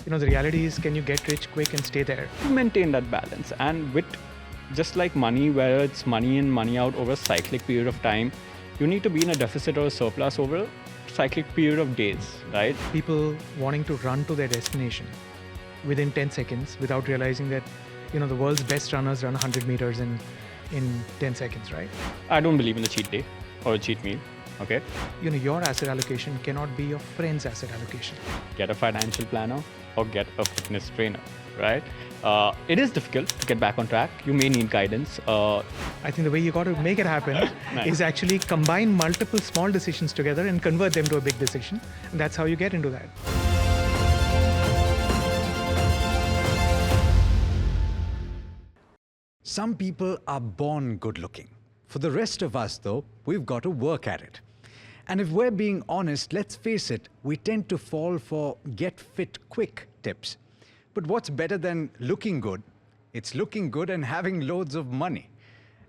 The reality is, can you get rich quick and stay there? Maintain that balance. And with just like money, where it's money in, money out over a cyclic period of time, you need to be in a deficit or a surplus over a cyclic period of days, right? People wanting to run to their destination within 10 seconds without realizing that, the world's best runners run 100 meters in 10 seconds, right? I don't believe in a cheat day or a cheat meal, okay? Your asset allocation cannot be your friend's asset allocation. Get a financial planner or get a fitness trainer, right? It is difficult to get back on track. You may need guidance. I think the way you got to make it happen Nice. is actually combine multiple small decisions together and convert them to a big decision. And that's how you get into that. Some people are born good looking. For the rest of us, though, we've got to work at it. And if we're being honest, let's face it, we tend to fall for get fit quick tips. But what's better than looking good? It's looking good and having loads of money.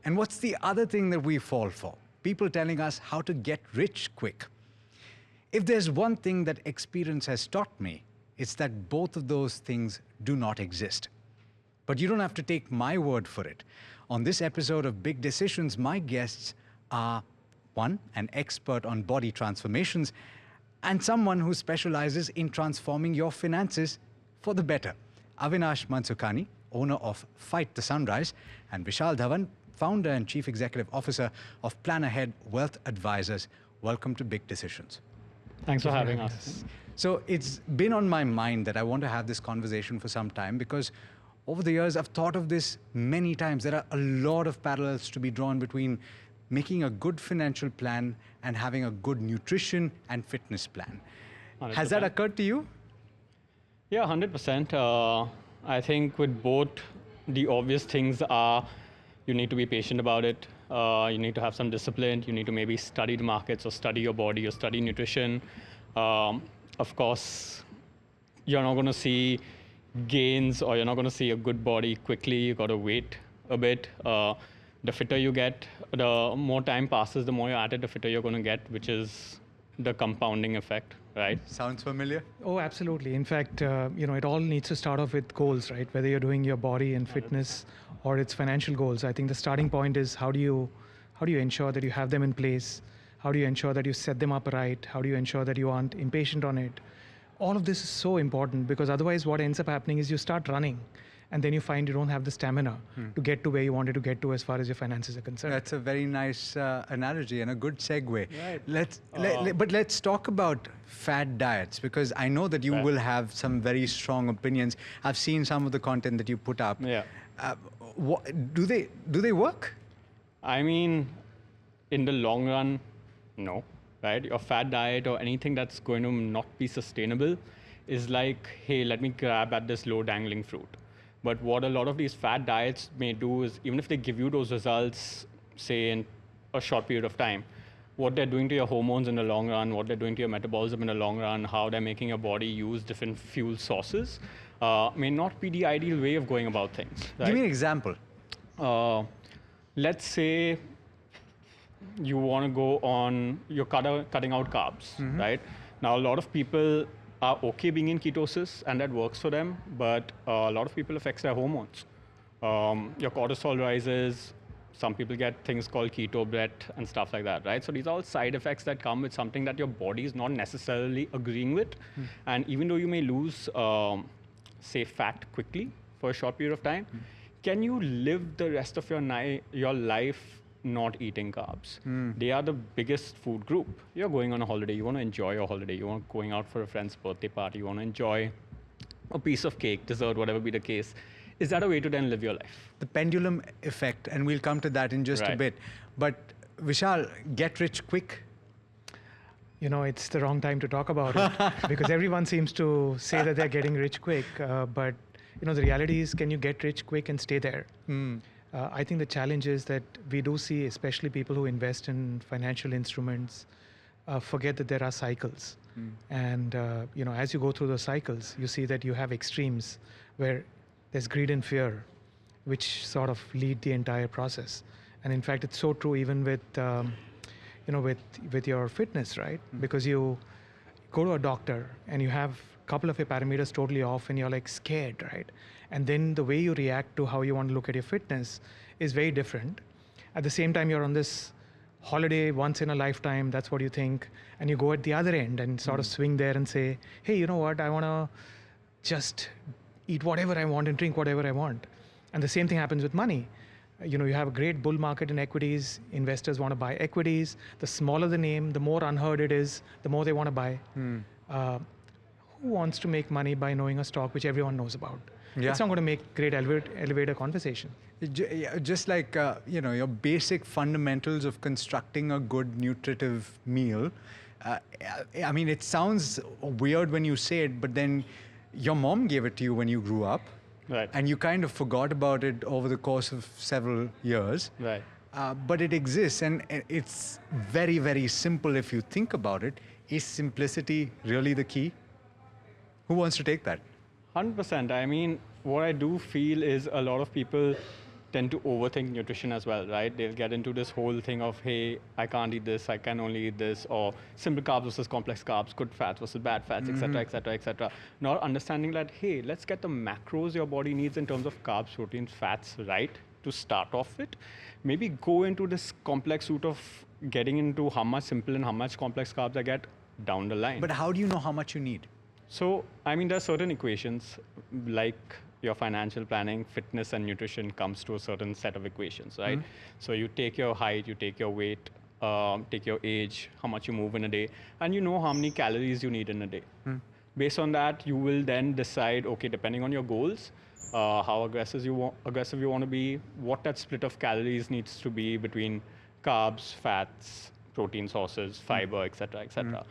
And what's the other thing that we fall for? People telling us how to get rich quick. If there's one thing that experience has taught me, it's that both of those things do not exist. But you don't have to take my word for it. On this episode of Big Decisions, my guests are one, an expert on body transformations, and someone who specializes in transforming your finances for the better. Avinash Mansukhani, owner of Fight the Sunrise, and Vishal Dhawan, founder and chief executive officer of Plan Ahead Wealth Advisors. Welcome to Big Decisions. Thanks for having us. So it's been on my mind that I want to have this conversation for some time because over the years, I've thought of this many times. There are a lot of parallels to be drawn between making a good financial plan and having a good nutrition and fitness plan. 100%. Has that occurred to you? Yeah, 100%. I think with both, the obvious things are you need to be patient about it. You need to have some discipline. You need to maybe study the markets or study your body or study nutrition. Of course, you're not going to see gains or you're not going to see a good body quickly. You got to wait a bit. The fitter you get, the more time passes, the more you're at it, the fitter you're going to get, which is the compounding effect, right? Sounds familiar? Oh, absolutely. In fact, it all needs to start off with goals, right? Whether you're doing your body and fitness or it's financial goals. I think the starting point is how do you ensure that you have them in place? How do you ensure that you set them up right? How do you ensure that you aren't impatient on it? All of this is so important because otherwise what ends up happening is you start running and then you find you don't have the stamina to get to where you wanted to get to as far as your finances are concerned. That's a very nice analogy and a good segue. Right. But let's talk about fad diets because I know that you Right. will have some very strong opinions. I've seen some of the content that you put up. Yeah. Do they work? I mean, in the long run, no, right? Your fat diet or anything that's going to not be sustainable is like, hey, let me grab at this low dangling fruit. But what a lot of these fat diets may do is, even if they give you those results, say in a short period of time, what they're doing to your hormones in the long run, what they're doing to your metabolism in the long run, how they're making your body use different fuel sources, may not be the ideal way of going about things. Right? Give me an example. Let's say you want to go on, you're cutting out carbs, right? Now, a lot of people are okay being in ketosis and that works for them, but a lot of people affects their hormones. Your cortisol rises, some people get things called keto breath and stuff like that, right? So these are all side effects that come with something that your body is not necessarily agreeing with. And even though you may lose, say, fat quickly for a short period of time, can you live the rest of your life not eating carbs? They are the biggest food group. You're going on a holiday, you want to enjoy your holiday, you want going out for a friend's birthday party, you want to enjoy a piece of cake, dessert, whatever be the case. Is that a way to then live your life? The pendulum effect, and we'll come to that in just a Right. bit. But Vishal, get rich quick. It's the wrong time to talk about it because everyone seems to say that they're getting rich quick. But the reality is, can you get rich quick and stay there? I think the challenge is that we do see, especially people who invest in financial instruments, forget that there are cycles. And, as you go through the cycles, you see that you have extremes where there's greed and fear, which sort of lead the entire process. And in fact, it's so true even with, with your fitness, right? Because you go to a doctor and you have couple of your parameters totally off and you're like scared, right? And then the way you react to how you want to look at your fitness is very different. At the same time, you're on this holiday once in a lifetime, that's what you think, and you go at the other end and sort of swing there and say, hey, you know what, I want to just eat whatever I want and drink whatever I want. And the same thing happens with money. You know, you have a great bull market in equities, investors want to buy equities, the smaller the name, the more unheard it is, the more they want to buy. Who wants to make money by knowing a stock which everyone knows about? Yeah. It's not going to make great elevator conversation. Just like, you know, your basic fundamentals of constructing a good nutritive meal. I mean, it sounds weird when you say it, but then your mom gave it to you when you grew up. Right. And you kind of forgot about it over the course of several years. Right. But it exists, and it's very, very simple if you think about it. Is simplicity really the key? Who wants to take that? 100%. I mean, what I do feel is a lot of people tend to overthink nutrition as well, right? They'll get into this whole thing of, hey, I can't eat this, I can only eat this, or simple carbs versus complex carbs, good fats versus bad fats, etc., etc., etc. Not understanding that, hey, let's get the macros your body needs in terms of carbs, proteins, fats right to start off with. Maybe go into this complex route of getting into how much simple and how much complex carbs I get down the line. But how do you know how much you need? So, I mean, there are certain equations like your financial planning, fitness and nutrition comes to a certain set of equations, right? So you take your height, you take your weight, take your age, how much you move in a day, and you know how many calories you need in a day. Based on that, you will then decide, okay, depending on your goals, how aggressive you want to be, what that split of calories needs to be between carbs, fats, protein sources, fiber, etc., etc.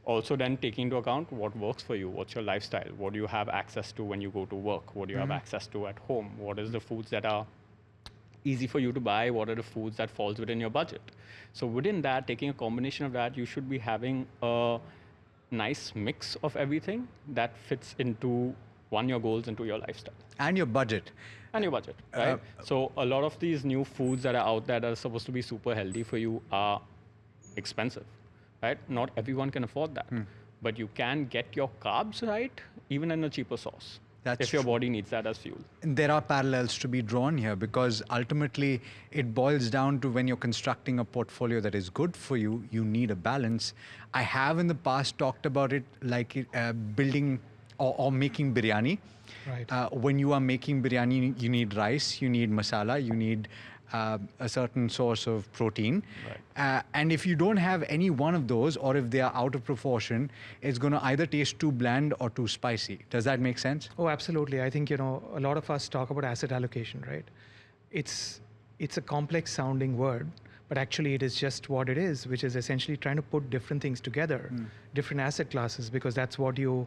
Also then taking into account what works for you, what's your lifestyle, what do you have access to when you go to work, what do you have access to at home, what is the foods that are easy for you to buy, what are the foods that falls within your budget. So within that, taking a combination of that, you should be having a nice mix of everything that fits into, one, your goals, into your lifestyle. And your budget. And your budget, right? So a lot of these new foods that are out there that are supposed to be super healthy for you are expensive. Right? Not everyone can afford that, but you can get your carbs right, even in a cheaper source, if your body needs that as fuel. And there are parallels to be drawn here, because ultimately it boils down to, when you're constructing a portfolio that is good for you, you need a balance. I have in the past talked about it like building or making biryani. Right. When you are making biryani, you need rice, you need masala, you need a certain source of protein. Right. And if you don't have any one of those, or if they are out of proportion, it's going to either taste too bland or too spicy. Does that make sense? Oh, absolutely. I think, you know, a lot of us talk about asset allocation, right? It's a complex sounding word, but actually it is just what it is, which is essentially trying to put different things together, different asset classes, because that's what you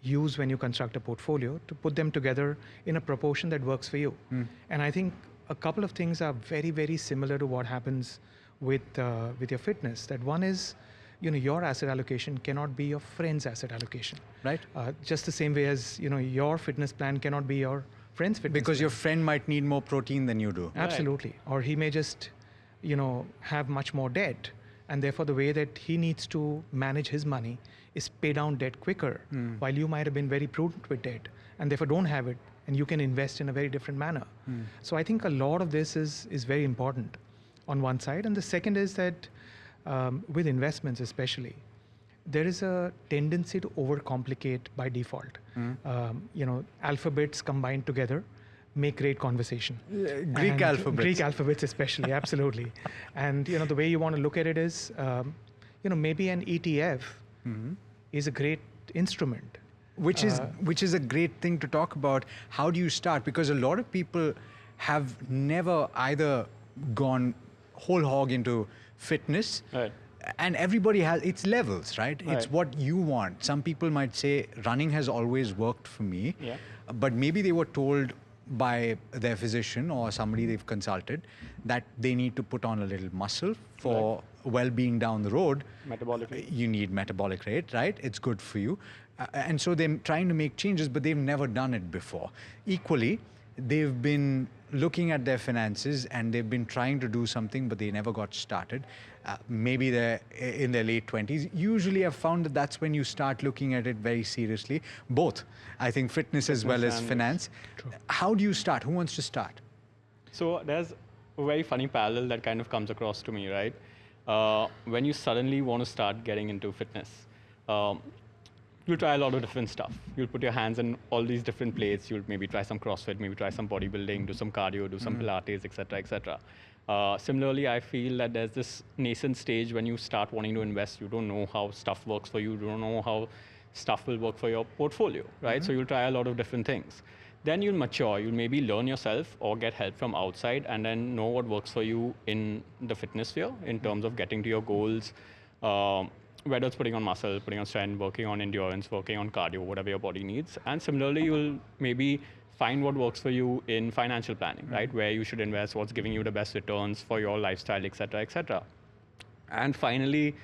use when you construct a portfolio, to put them together in a proportion that works for you. And I think a couple of things are very, very similar to what happens with your fitness. That one is, you know, your asset allocation cannot be your friend's asset allocation. Right. Just the same way as, you know, your fitness plan cannot be your friend's fitness Because plan. your friend might need more protein than you do. Absolutely. Or he may just, you know, have much more debt. And therefore, the way that he needs to manage his money is pay down debt quicker, while you might have been very prudent with debt and therefore don't have it, and you can invest in a very different manner. So I think a lot of this is very important on one side. And the second is that with investments especially, there is a tendency to overcomplicate by default. You know, alphabets combined together make great conversation. Greek alphabets. Greek alphabets especially, absolutely. And, you know, the way you want to look at it is, you know, maybe an ETF is a great instrument. Which is a great thing to talk about. How do you start? Because a lot of people have never either gone whole hog into fitness, Right. and everybody has its levels, right? It's Right. what you want. Some people might say running has always worked for me, Yeah. but maybe they were told by their physician or somebody they've consulted that they need to put on a little muscle for well-being down the road. Metabolically. You need metabolic rate, right? It's good for you. And so they're trying to make changes, but they've never done it before. Equally, they've been looking at their finances and they've been trying to do something, but they never got started. Maybe they're in their late 20s. Usually I've found that that's when you start looking at it very seriously. Both, I think fitness as well as and finance. How do you start? Who wants to start? So there's a very funny parallel that kind of comes across to me, right? When you suddenly want to start getting into fitness, you'll try a lot of different stuff. You'll put your hands in all these different plates. You'll maybe try some CrossFit, maybe try some bodybuilding, do some cardio, do some Pilates, etc., etc. Similarly, I feel that there's this nascent stage when you start wanting to invest. You don't know how stuff works for you. You don't know how stuff will work for your portfolio, right? So you'll try a lot of different things. Then you'll mature. You'll maybe learn yourself or get help from outside and then know what works for you in the fitness sphere in terms of getting to your goals, whether it's putting on muscle, putting on strength, working on endurance, working on cardio, whatever your body needs. And similarly, you'll maybe find what works for you in financial planning, right? Where you should invest, what's giving you the best returns for your lifestyle, et cetera, et cetera. And finally,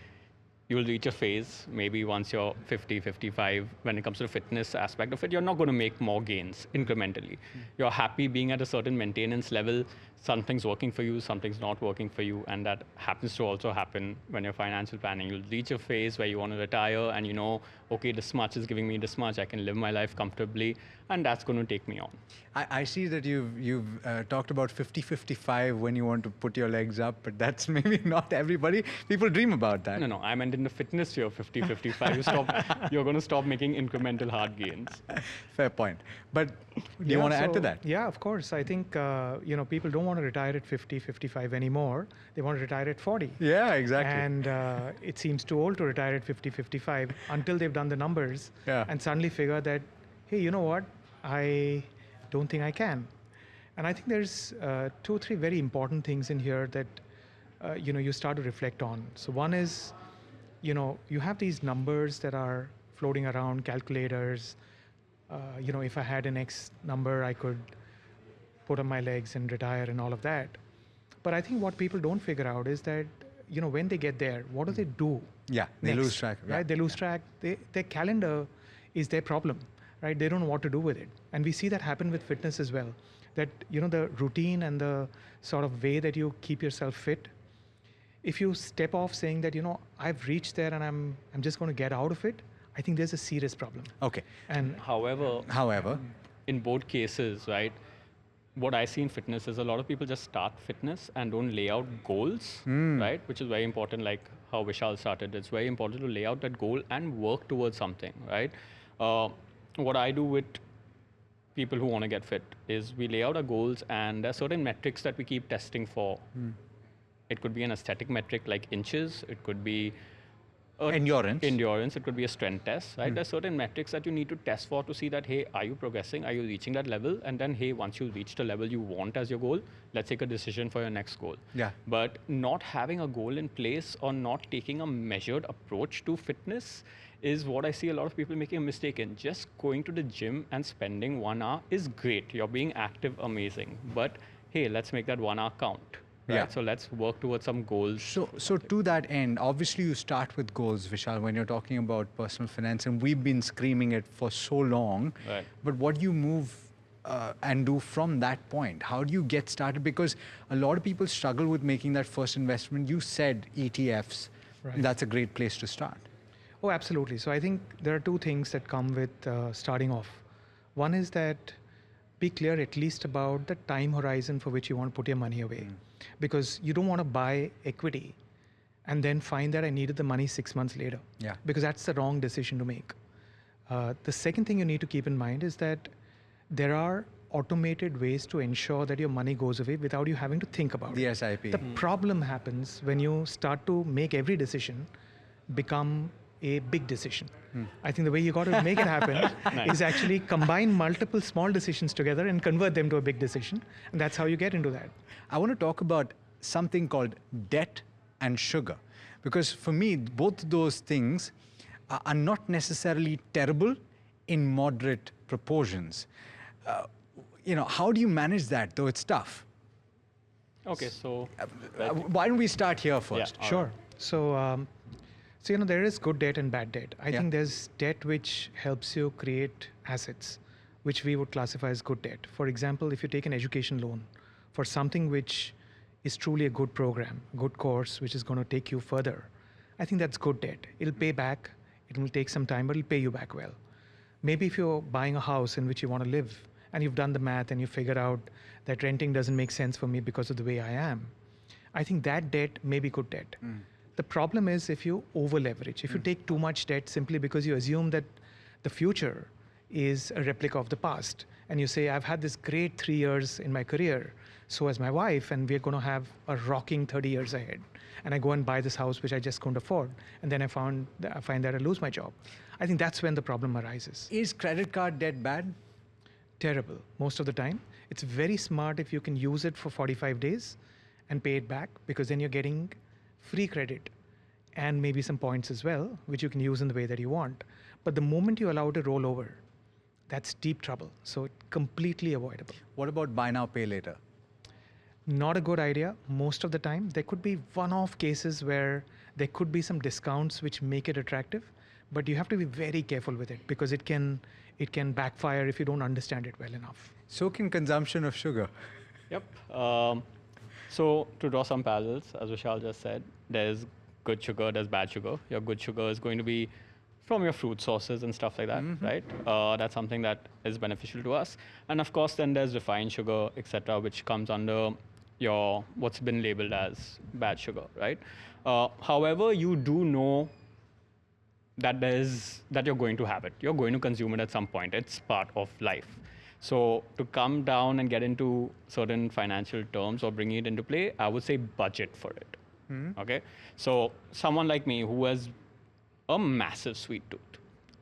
you'll reach a phase, maybe once you're 50, 55, when it comes to the fitness aspect of it, you're not going to make more gains incrementally. You're happy being at a certain maintenance level. Something's working for you, something's not working for you, and that happens to also happen when you're financial planning. You'll reach a phase where you want to retire and you know, okay, this much is giving me this much, I can live my life comfortably, and that's going to take me on. I see that you've talked about 50, 55 when you want to put your legs up, but that's maybe not everybody. People dream about that. No, I meant in the fitness sphere, 50, 55, you're going to stop making incremental hard gains. Fair point. But do you want to add to that? Yeah, of course. I think, people don't want to retire at 50, 55 anymore. They want to retire at 40. Yeah, exactly. And it seems too old to retire at 50, 55 until they've done the numbers and suddenly figure that, hey, you know what? I don't think I can. And I think there's 2 or 3 very important things in here that, you start to reflect on. So one is, you have these numbers that are floating around, calculators. If I had an X number, I could put on my legs and retire and all of that. But I think what people don't figure out is that, when they get there, what do they do? Yeah, they lose track. Right? They lose track. Their calendar is their problem, right? They don't know what to do with it. And we see that happen with fitness as well. That, the routine and the sort of way that you keep yourself fit, if you step off saying that, I've reached there and I'm just going to get out of it, I think there's a serious problem. Okay. And However, in both cases, right, what I see in fitness is a lot of people just start fitness and don't lay out goals, right, which is very important, like how Vishal started. It's very important to lay out that goal and work towards something, right? What I do with people who want to get fit is we lay out our goals and there are certain metrics that we keep testing for. It could be an aesthetic metric like inches. It could be endurance. It could be a strength test, right? There's certain metrics that you need to test for to see that, hey, are you progressing? Are you reaching that level? And then, hey, once you reach the level you want as your goal, let's take a decision for your next goal. Yeah. But not having a goal in place or not taking a measured approach to fitness is what I see a lot of people making a mistake in. Just going to the gym and spending 1 hour is great. You're being active, amazing. But hey, let's make that 1 hour count. Right? Yeah. So let's work towards some goals. So to that end, obviously you start with goals, Vishal, when you're talking about personal finance, and we've been screaming it for so long. Right. But what do you move and do from that point? How do you get started? Because a lot of people struggle with making that first investment. You said ETFs. Right. That's a great place to start. Oh, absolutely. So I think there are 2 things that come with starting off. One is that be clear at least about the time horizon for which you want to put your money away. Because you don't want to buy equity and then find that I needed the money 6 months later. Yeah. Because that's the wrong decision to make. The second thing you need to keep in mind is that there are automated ways to ensure that your money goes away without you having to think about it. The SIP. The problem happens when you start to make every decision become a big decision. I think the way you got to make it happen is actually combine multiple small decisions together and convert them to a big decision. And that's how you get into that. I want to talk about something called debt and sugar. Because for me, both those things are not necessarily terrible in moderate proportions. How do you manage that, though it's tough? Okay, so Why don't we start here first? Yeah. Sure. So, there is good debt and bad debt. I think there's debt which helps you create assets, which we would classify as good debt. For example, if you take an education loan for something which is truly a good program, a good course, which is going to take you further, I think that's good debt. It'll pay back. It will take some time, but it'll pay you back well. Maybe if you're buying a house in which you want to live and you've done the math and you figure out that renting doesn't make sense for me because of the way I am, I think that debt may be good debt. The problem is if you over leverage, if you take too much debt simply because you assume that the future is a replica of the past, and you say, I've had this great 3 years in my career, so has my wife, and we're going to have a rocking 30 years ahead. And I go and buy this house which I just couldn't afford, and then I find that I lose my job. I think that's when the problem arises. Is credit card debt bad? Terrible most of the time. It's very smart if you can use it for 45 days and pay it back, because then you're getting free credit and maybe some points as well, which you can use in the way that you want. But the moment you allow it to roll over, that's deep trouble. So completely avoidable. What about buy now, pay later? Not a good idea most of the time. There could be one-off cases where there could be some discounts which make it attractive, but you have to be very careful with it, because it can backfire if you don't understand it well enough. So can consumption of sugar. Yep. So to draw some parallels, as Vishal just said, there's good sugar, there's bad sugar. Your good sugar is going to be from your fruit sources and stuff like that, right? That's something that is beneficial to us. And of course, then there's refined sugar, etc., which comes under your what's been labeled as bad sugar, right? However, you do know that you're going to have it. You're going to consume it at some point. It's part of life. So to come down and get into certain financial terms or bringing it into play, I would say budget for it. Okay. So someone like me who has a massive sweet tooth,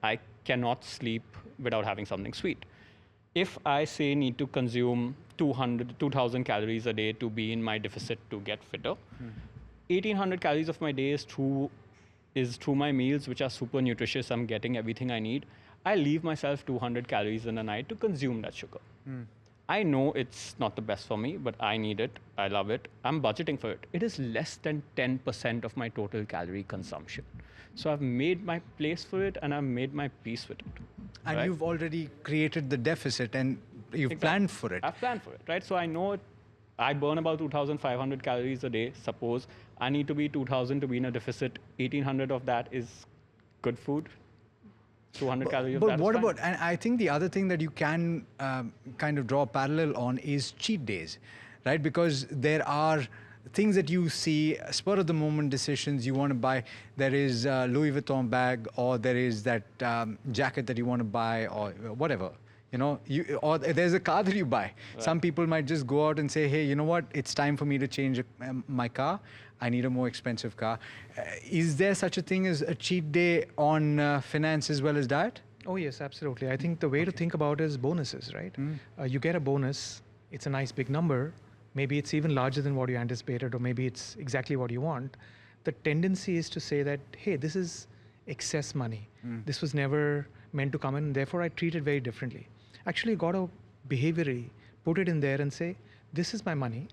I cannot sleep without having something sweet. If I say need to consume 2,000 calories a day to be in my deficit to get fitter, 1,800 calories of my day is through my meals, which are super nutritious. I'm getting everything I need. I leave myself 200 calories in a night to consume that sugar. I know it's not the best for me, but I need it. I love it. I'm budgeting for it. It is less than 10% of my total calorie consumption. So I've made my place for it, and I've made my peace with it. And right? you've already created the deficit, and you've planned for it. I've planned for it, right? So I know I burn about 2,500 calories a day. Suppose I need to be 2,000 to be in a deficit. 1,800 of that is good food. 200 calories of that. But what about, and I think the other thing that you can kind of draw a parallel on is cheat days, right? Because there are things that you see, spur of the moment decisions you want to buy. There is a Louis Vuitton bag, or there is that jacket that you want to buy, or whatever. You know, or there's a car that you buy. Right. Some people might just go out and say, hey, you know what? It's time for me to change my car. I need a more expensive car. Is there such a thing as a cheat day on finance as well as diet? Oh, yes, absolutely. I think the way to think about it is bonuses, right? You get a bonus. It's a nice big number. Maybe it's even larger than what you anticipated, or maybe it's exactly what you want. The tendency is to say that, hey, this is excess money. This was never meant to come in, and therefore I treat it very differently. Actually, you got to behaviorally put it in there and say, this is my money.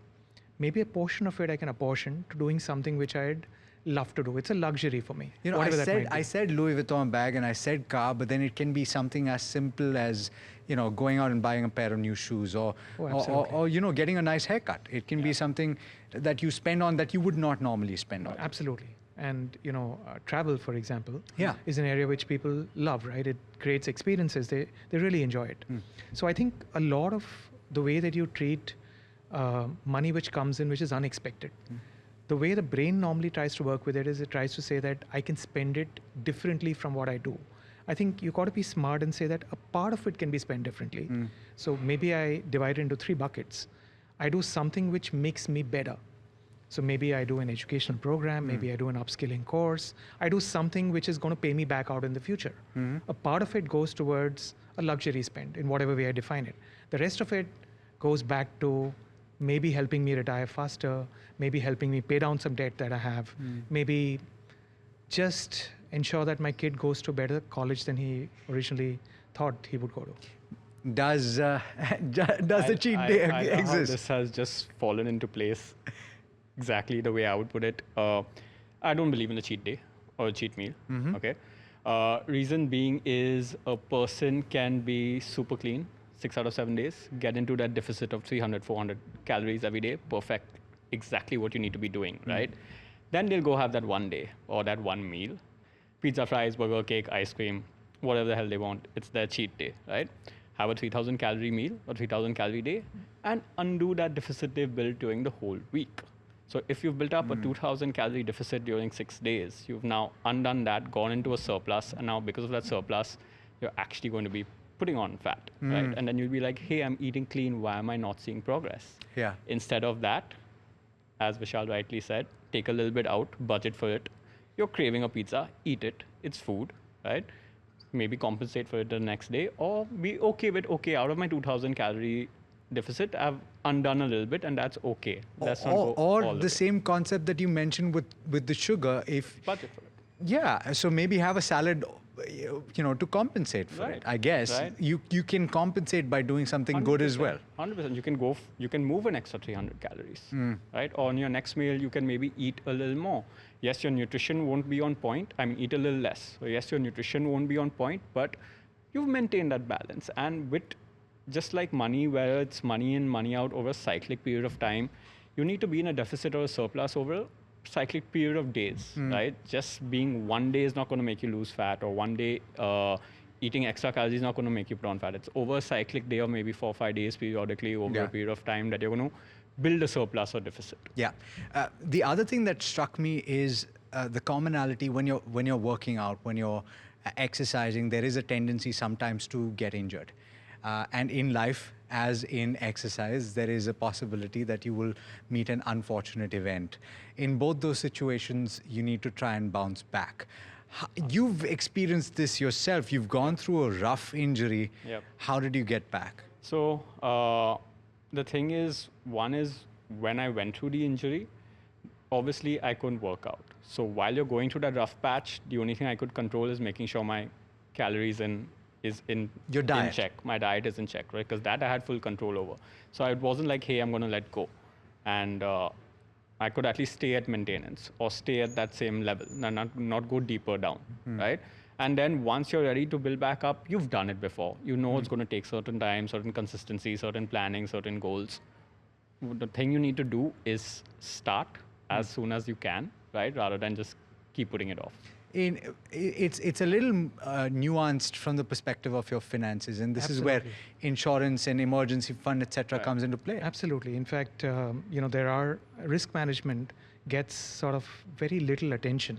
Maybe a portion of it I can apportion to doing something which I'd love to do. It's a luxury for me. You know, I said Louis Vuitton bag and I said car, but then it can be something as simple as, you know, going out and buying a pair of new shoes, or you know, getting a nice haircut. It can be something that you spend on that you would not normally spend on. Absolutely. And, you know, travel, for example, Yeah. is an area which people love, right? It creates experiences. They really enjoy it. So I think a lot of the way that you treat money which comes in, which is unexpected, the way the brain normally tries to work with it is it tries to say that I can spend it differently from what I do. I think you got to be smart and say that a part of it can be spent differently. So maybe I divide it into 3 buckets. I do something which makes me better. So maybe I do an educational program, maybe I do an upskilling course. I do something which is going to pay me back out in the future. A part of it goes towards a luxury spend in whatever way I define it. The rest of it goes back to maybe helping me retire faster, maybe helping me pay down some debt that I have, maybe just ensure that my kid goes to a better college than he originally thought he would go to. Does the cheat day exist? This has just fallen into place exactly the way I would put it. I don't believe in the cheat day or a cheat meal. Okay. Reason being is a person can be super clean, 6 out of 7 days, get into that deficit of 300, 400 calories every day, perfect, exactly what you need to be doing, right? Then they'll go have that one day or that one meal, pizza, fries, burger, cake, ice cream, whatever the hell they want. It's their cheat day, right? Have a 3,000 calorie meal or 3,000 calorie day and undo that deficit they've built during the whole week. So if you've built up a 2,000 calorie deficit during 6 days, you've now undone that, gone into a surplus, and now because of that surplus, you're actually going to be putting on fat, right? And then you'll be like, hey, I'm eating clean. Why am I not seeing progress? Yeah. Instead of that, as Vishal rightly said, take a little bit out, budget for it. You're craving a pizza, eat it. It's food, right? Maybe compensate for it the next day, or be okay with, okay, out of my 2,000 calorie deficit, I've undone a little bit, and that's okay. Let's not go all Or the the way. same concept that you mentioned with the sugar. If Budget for it. yeah, so maybe have a salad, to compensate for Right, it. I guess right. you can compensate by doing something good as well. 100%. You can move an extra 300 calories, right? Or on your next meal, you can maybe eat a little more. Yes, your nutrition won't be on point. I mean, eat a little less. So yes, your nutrition won't be on point, but you've maintained that balance. And with just like money, where it's money in, money out over a cyclic period of time, you need to be in a deficit or a surplus over a cyclic period of days, right? Just being one day is not going to make you lose fat, or one day eating extra calories is not going to make you put on fat. It's over a cyclic day or maybe 4 or 5 days periodically over a period of time that you're going to build a surplus or deficit. Yeah. The other thing that struck me is the commonality when you're working out, when you're exercising. There is a tendency sometimes to get injured, and in life, as in exercise, there is a possibility that you will meet an unfortunate event. In both those situations, you need to try and bounce back. You've experienced this yourself. You've gone through a rough injury. Yep. How did you get back? So the thing is, one is when I went through the injury, obviously I couldn't work out. So while you're going through that rough patch, the only thing I could control is making sure my calories is in Your diet. in check. My diet is in check, right? Because that I had full control over. So it wasn't like, hey, I'm going to let go. And I could at least stay at maintenance or stay at that same level, not go deeper down, right? And then once you're ready to build back up, you've done it before. You know it's going to take certain time, certain consistency, certain planning, certain goals. The thing you need to do is start as soon as you can, right? Rather than just keep putting it off. It's a little nuanced from the perspective of your finances, and this is where insurance and emergency fund, etc., comes into play. Absolutely. In fact, there are risk management gets sort of very little attention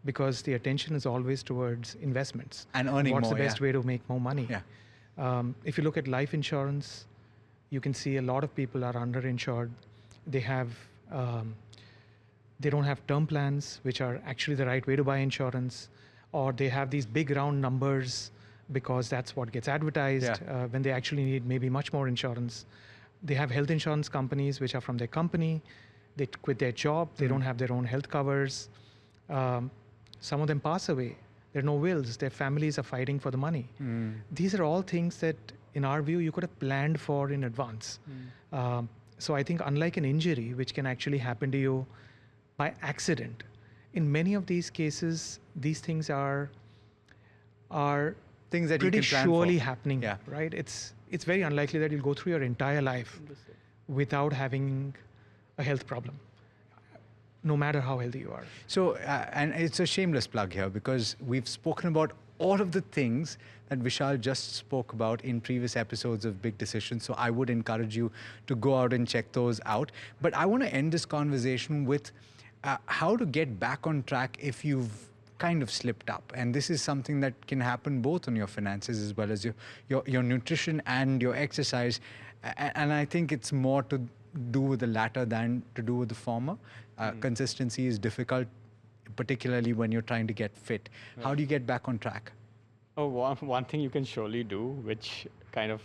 because the attention is always towards investments And earning What's more, the best way to make more money? Yeah. If you look at life insurance, you can see a lot of people are underinsured. They have they don't have term plans, which are actually the right way to buy insurance, or they have these big round numbers because that's what gets advertised when they actually need maybe much more insurance. They have health insurance companies which are from their company. They quit their job. They don't have their own health covers. Some of them pass away. There are no wills. Their families are fighting for the money. These are all things that, in our view, you could have planned for in advance. So I think unlike an injury, which can actually happen to you by accident, in many of these cases, these things are Things that pretty you can plan surely for. happening, Yeah. right? It's very unlikely that you'll go through your entire life without having a health problem, no matter how healthy you are. So, and it's a shameless plug here because we've spoken about all of the things that Vishal just spoke about in previous episodes of Big Decisions. So I would encourage you to go out and check those out. But I want to end this conversation with how to get back on track if you've kind of slipped up. And this is something that can happen both on your finances as well as your nutrition and your exercise. And I think it's more to do with the latter than to do with the former. Consistency is difficult, particularly when you're trying to get fit. Right. How do you get back on track? Oh, one thing you can surely do, which kind of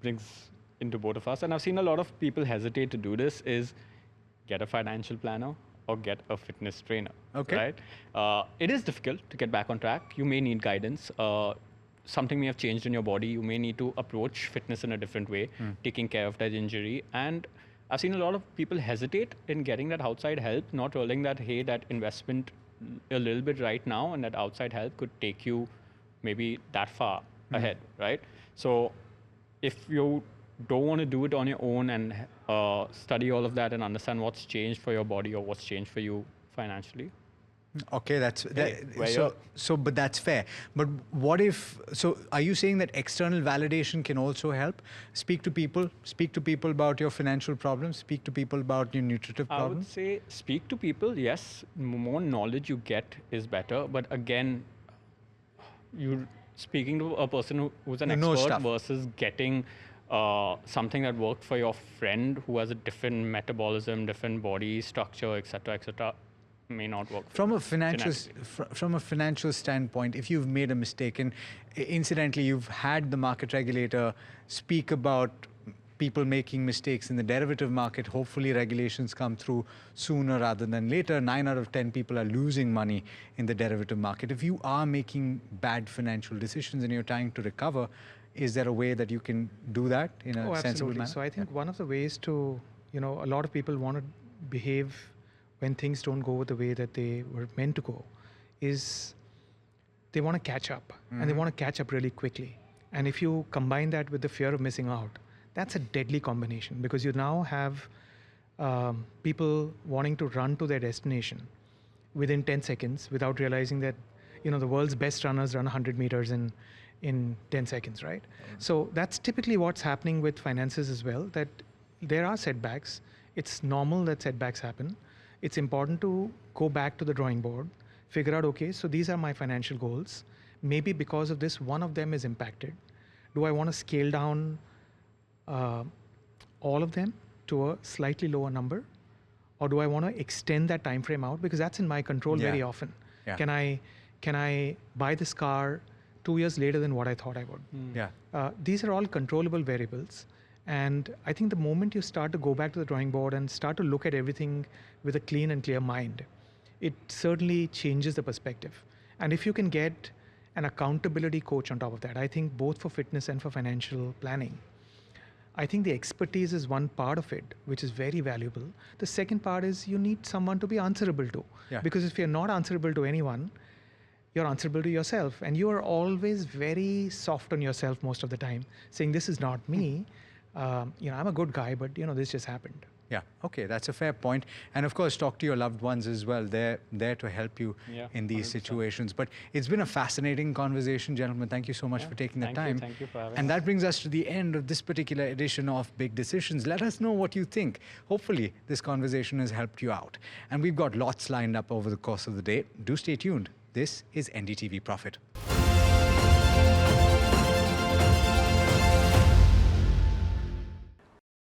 brings into both of us, and I've seen a lot of people hesitate to do this, is get a financial planner or get a fitness trainer. Okay. Right? It is difficult to get back on track. You may need guidance. Something may have changed in your body. You may need to approach fitness in a different way, taking care of that injury. And I've seen a lot of people hesitate in getting that outside help, not realizing that, hey, that investment a little bit right now and that outside help could take you maybe that far ahead, right? So if you don't want to do it on your own and study all of that and understand what's changed for your body or what's changed for you financially. Okay, where but that's fair. But what if, so are you saying that external validation can also help? Speak to people about your financial problems, speak to people about your nutritive I would problems? say speak to people, yes. More knowledge you get is better. But again, you speaking to a person who's an You know expert stuff. versus getting something that worked for your friend who has a different metabolism, different body structure, etc., may not work. From a financial genetically. from a financial standpoint, if you've made a mistake, and incidentally you've had the market regulator speak about people making mistakes in the derivative market, hopefully regulations come through sooner rather than later. 9 out of 10 people are losing money in the derivative market. If you are making bad financial decisions and you're trying to recover, is there a way that you can do that in a sensible manner? So I think one of the ways to, a lot of people want to behave when things don't go the way that they were meant to go, is they want to catch up, and they want to catch up really quickly. And if you combine that with the fear of missing out, that's a deadly combination, because you now have people wanting to run to their destination within 10 seconds without realizing that, the world's best runners run 100 meters in 10 seconds, right? So that's typically what's happening with finances as well, that there are setbacks. It's normal that setbacks happen. It's important to go back to the drawing board, figure out, okay, so these are my financial goals. Maybe because of this, one of them is impacted. Do I want to scale down all of them to a slightly lower number? Or do I want to extend that time frame out? Because that's in my control very often. Yeah. Can I buy this car 2 years later than what I thought I would? Yeah. These are all controllable variables. And I think the moment you start to go back to the drawing board and start to look at everything with a clean and clear mind, it certainly changes the perspective. And if you can get an accountability coach on top of that, I think both for fitness and for financial planning, I think the expertise is one part of it, which is very valuable. The second part is you need someone to be answerable to. Yeah. Because if you're not answerable to anyone, you're answerable to yourself. And you are always very soft on yourself most of the time, saying, this is not me. I'm a good guy, but this just happened. Yeah, okay, that's a fair point. And of course, talk to your loved ones as well. They're there to help you in these 100%. situations. But it's been a fascinating conversation, gentlemen. Thank you so much for taking the time. Thank you for having And us. that brings us to the end of this particular edition of Big Decisions. Let us know what you think. Hopefully, this conversation has helped you out. And we've got lots lined up over the course of the day. Do stay tuned. This is NDTV Profit.